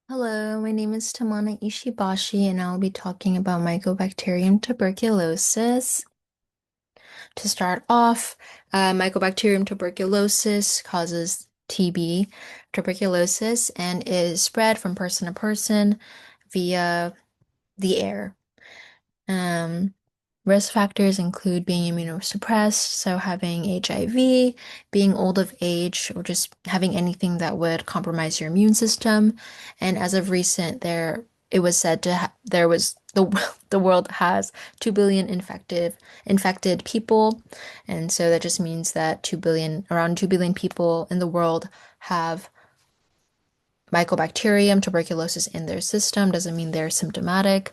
Hello, my name is Tamana Ishibashi, and I'll be talking about Mycobacterium tuberculosis. To start off, Mycobacterium tuberculosis causes TB, tuberculosis, and is spread from person to person via the air. Um, Risk factors include being immunosuppressed, so having HIV, being old of age, or just having anything that would compromise your immune system. And as of recent, it was said to there was the world has 2 billion infected people, and so that just means that 2 billion around 2 billion people in the world have Mycobacterium tuberculosis in their system. Doesn't mean they're symptomatic.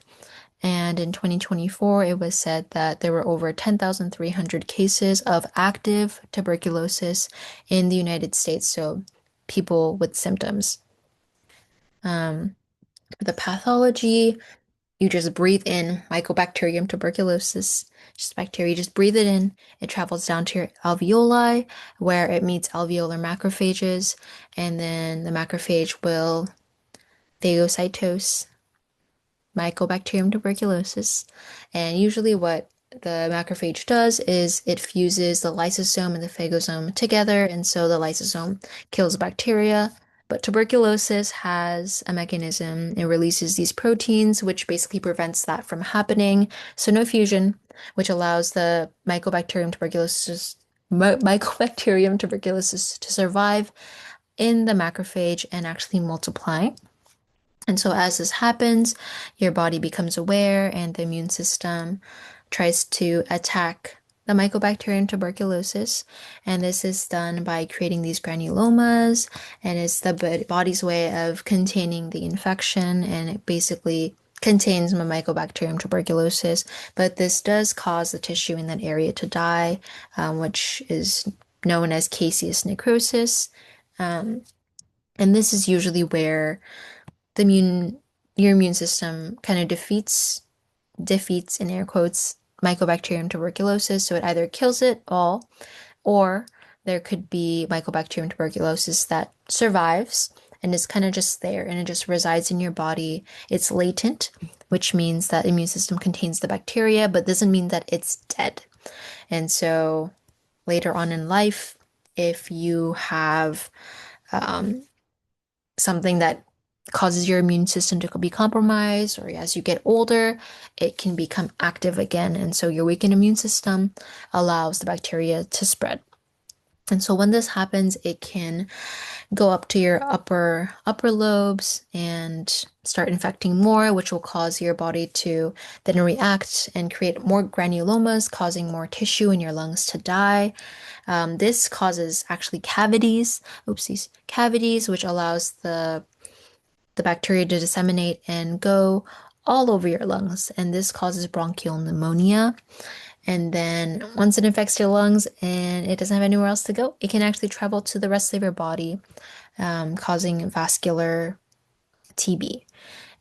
And in 2024, it was said that there were over 10,300 cases of active tuberculosis in the United States. So people with symptoms. Um, the pathology, you just breathe in Mycobacterium tuberculosis, just bacteria, you just breathe it in. It travels down to your alveoli where it meets alveolar macrophages, and then the macrophage will phagocytose Mycobacterium tuberculosis. And usually, what the macrophage does is it fuses the lysosome and the phagosome together, and so the lysosome kills bacteria. But tuberculosis has a mechanism. It releases these proteins, which basically prevents that from happening. So no fusion, which allows the Mycobacterium tuberculosis to survive in the macrophage and actually multiply. And so, as this happens, your body becomes aware and the immune system tries to attack the Mycobacterium tuberculosis. And this is done by creating these granulomas, and it's the body's way of containing the infection. And it basically contains the Mycobacterium tuberculosis. But this does cause the tissue in that area to die, which is known as caseous necrosis. Um, and this is usually where the immune your immune system kind of defeats in air quotes Mycobacterium tuberculosis, so it either kills it all, or there could be Mycobacterium tuberculosis that survives and is kind of just there and it just resides in your body. It's latent, which means that the immune system contains the bacteria but doesn't mean that it's dead. And so later on in life, if you have um, something that causes your immune system to be compromised, or as you get older, it can become active again. And so your weakened immune system allows the bacteria to spread. And so when this happens, it can go up to your upper lobes and start infecting more, which will cause your body to then react and create more granulomas, causing more tissue in your lungs to die. This causes actually cavities, oopsies, cavities, which allows the bacteria to disseminate and go all over your lungs. And this causes bronchial pneumonia. And then once it infects your lungs and it doesn't have anywhere else to go, it can actually travel to the rest of your body, causing vascular TB.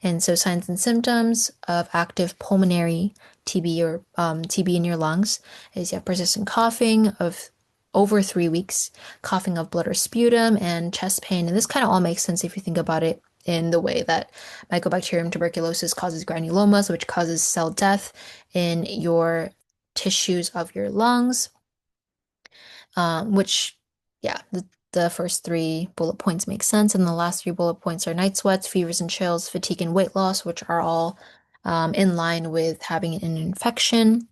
And so, signs and symptoms of active pulmonary TB or TB in your lungs is you have persistent coughing of over 3 weeks, coughing of blood or sputum, and chest pain. And this kind of all makes sense if you think about it in the way that Mycobacterium tuberculosis causes granulomas, which causes cell death in your tissues of your lungs, which, yeah, the first three bullet points make sense. And the last three bullet points are night sweats, fevers and chills, fatigue and weight loss, which are all in line with having an infection.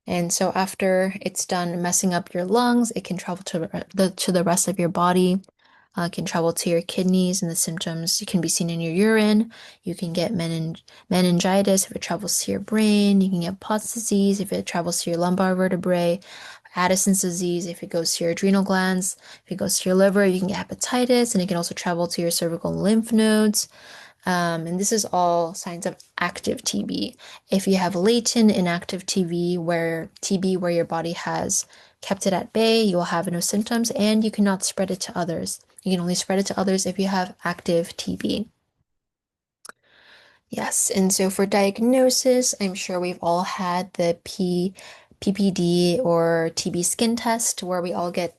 And so after it's done messing up your lungs, it can travel to the rest of your body. Can travel to your kidneys, and the symptoms can be seen in your urine. You can get meningitis if it travels to your brain. You can get Pott's disease if it travels to your lumbar vertebrae. Addison's disease if it goes to your adrenal glands. If it goes to your liver, you can get hepatitis, and it can also travel to your cervical lymph nodes. And this is all signs of active TB. If you have latent inactive TB where your body has kept it at bay, you will have no symptoms and you cannot spread it to others. You can only spread it to others if you have active TB. Yes, and so for diagnosis, I'm sure we've all had the PPD or TB skin test where we all get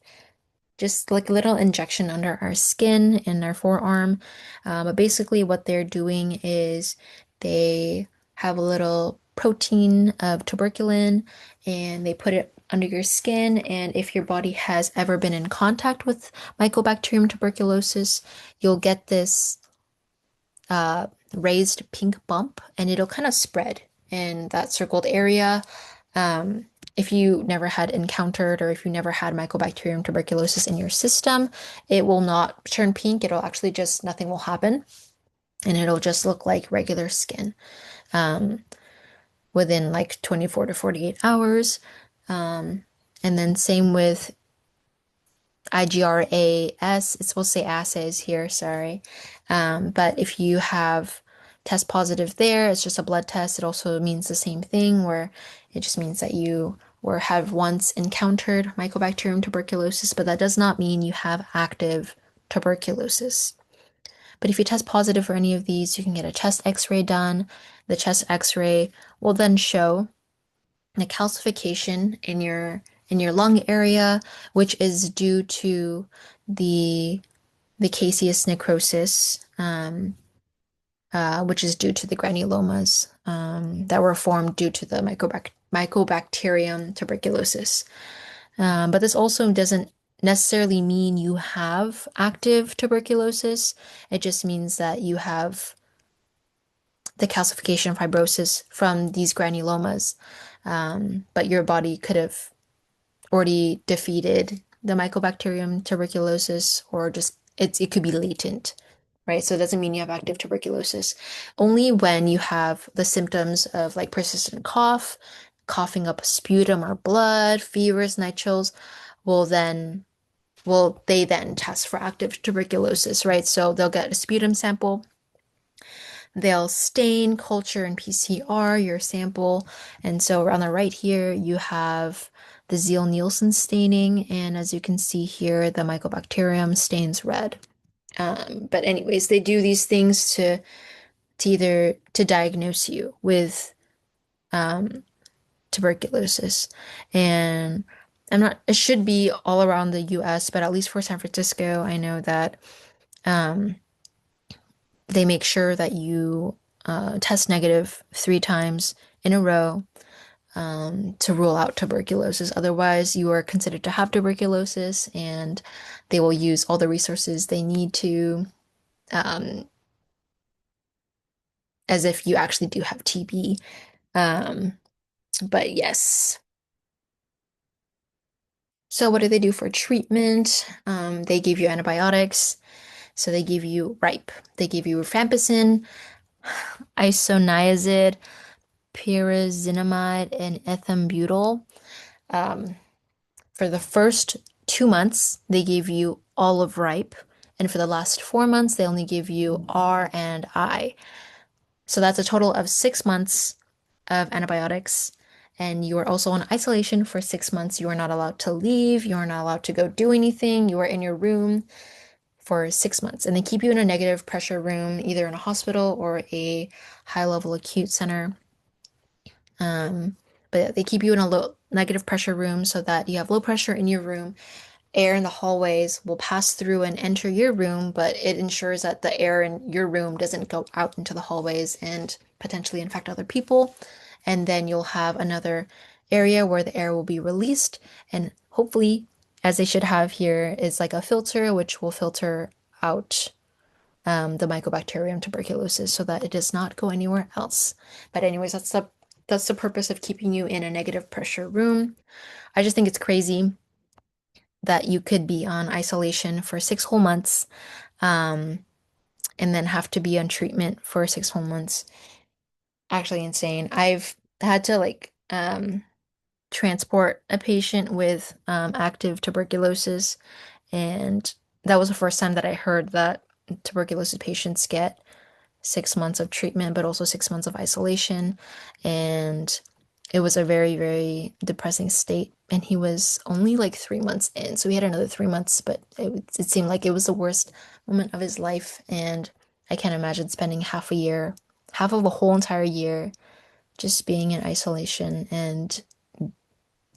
just like a little injection under our skin in our forearm. But basically, what they're doing is they have a little protein of tuberculin and they put it under your skin. And if your body has ever been in contact with Mycobacterium tuberculosis, you'll get this raised pink bump and it'll kind of spread in that circled area. If you never had encountered or if you never had Mycobacterium tuberculosis in your system, it will not turn pink. It'll actually just, nothing will happen and it'll just look like regular skin um, within like 24 to 48 hours. Um, and then same with IGRAS, it's supposed to say assays here, sorry. But if you have test positive there, it's just a blood test. It also means the same thing, where it just means that you or have once encountered Mycobacterium tuberculosis, but that does not mean you have active tuberculosis. But if you test positive for any of these, you can get a chest x-ray done. The chest x-ray will then show a calcification in your lung area, which is due to the caseous necrosis, which is due to the granulomas that were formed due to the Mycobacterium tuberculosis. But this also doesn't necessarily mean you have active tuberculosis. It just means that you have the calcification fibrosis from these granulomas. But your body could have already defeated the Mycobacterium tuberculosis, or just it could be latent, right? So it doesn't mean you have active tuberculosis. Only when you have the symptoms of like persistent cough, coughing up sputum or blood, fevers, night chills, will then will they then test for active tuberculosis, right? So they'll get a sputum sample. They'll stain, culture, and PCR your sample. And so on the right here, you have the Zeal-Nielsen staining. And as you can see here, the Mycobacterium stains red. But anyways, they do these things to either to diagnose you with um, tuberculosis. And I'm not, it should be all around the US, but at least for San Francisco, I know that um, they make sure that you test negative 3 times in a row to rule out tuberculosis. Otherwise, you are considered to have tuberculosis, and they will use all the resources they need to, um, as if you actually do have TB. Um, but yes. So, what do they do for treatment? They give you antibiotics. So, they give you RIPE, they give you rifampicin, isoniazid, pyrazinamide, and ethambutol. Um, for the first 2 months, they give you all of RIPE, and for the last 4 months, they only give you R and I. So that's a total of 6 months of antibiotics. And you are also on isolation for 6 months. You are not allowed to leave. You are not allowed to go do anything. You are in your room for 6 months. And they keep you in a negative pressure room, either in a hospital or a high level acute center. Um, but they keep you in a low negative pressure room so that you have low pressure in your room. Air in the hallways will pass through and enter your room, but it ensures that the air in your room doesn't go out into the hallways and potentially infect other people. And then you'll have another area where the air will be released, and hopefully, as they should have here, is like a filter which will filter out the Mycobacterium tuberculosis so that it does not go anywhere else. But anyways, that's the purpose of keeping you in a negative pressure room. I just think it's crazy that you could be on isolation for 6 whole months, um, and then have to be on treatment for 6 whole months. Actually insane. I've had to like transport a patient with active tuberculosis, and that was the first time that I heard that tuberculosis patients get 6 months of treatment, but also 6 months of isolation. And it was a very, very depressing state. And he was only like 3 months in. So he had another 3 months, but it seemed like it was the worst moment of his life. And I can't imagine spending half a year, half of a whole entire year, just being in isolation and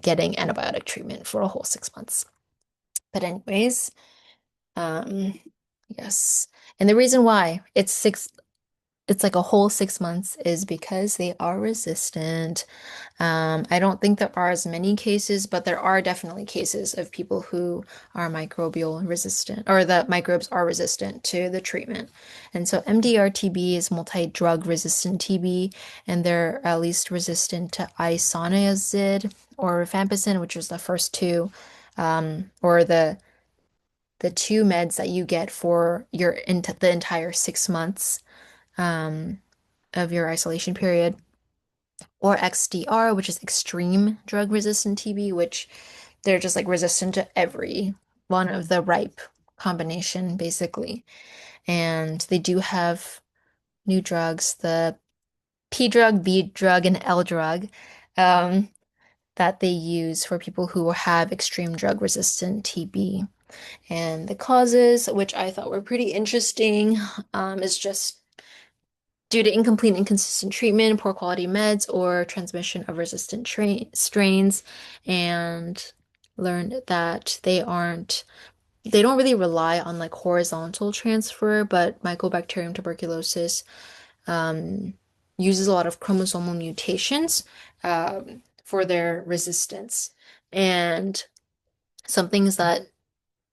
getting antibiotic treatment for a whole 6 months. But anyways, um, yes. And the reason why it's like a whole 6 months is because they are resistant. I don't think there are as many cases, but there are definitely cases of people who are microbial resistant or the microbes are resistant to the treatment. And so MDR-TB is multi-drug resistant TB, and they're at least resistant to isoniazid or rifampicin, which is the first two, or the two meds that you get for the entire 6 months um, of your isolation period, or XDR, which is extreme drug resistant TB, which they're just like resistant to every one of the ripe combination, basically. And they do have new drugs, the P drug, B drug, and L drug, um, that they use for people who have extreme drug resistant TB. And the causes, which I thought were pretty interesting, is just due to incomplete and inconsistent treatment, poor quality meds, or transmission of resistant strains, and learned that they don't really rely on like horizontal transfer, but Mycobacterium tuberculosis um, uses a lot of chromosomal mutations for their resistance. And some things that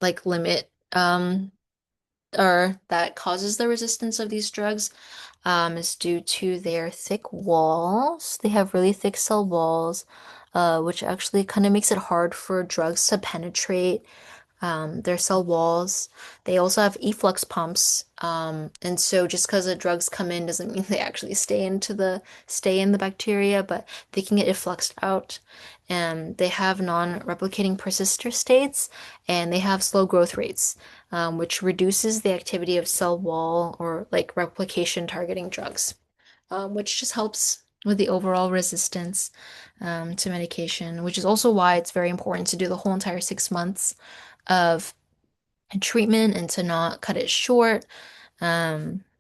like limit or that causes the resistance of these drugs is due to their thick walls. They have really thick cell walls, which actually kind of makes it hard for drugs to penetrate their cell walls. They also have efflux pumps, and so just because the drugs come in doesn't mean they actually stay in the bacteria, but they can get effluxed out. And they have non-replicating persister states, and they have slow growth rates, which reduces the activity of cell wall or like replication targeting drugs, which just helps with the overall resistance to medication, which is also why it's very important to do the whole entire 6 months of treatment and to not cut it short.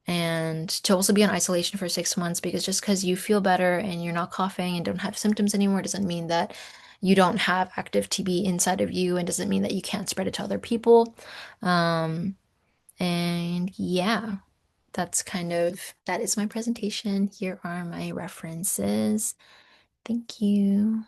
And to also be on isolation for 6 months because just because you feel better and you're not coughing and don't have symptoms anymore doesn't mean that you don't have active TB inside of you and doesn't mean that you can't spread it to other people. Um, and yeah, that is my presentation. Here are my references. Thank you.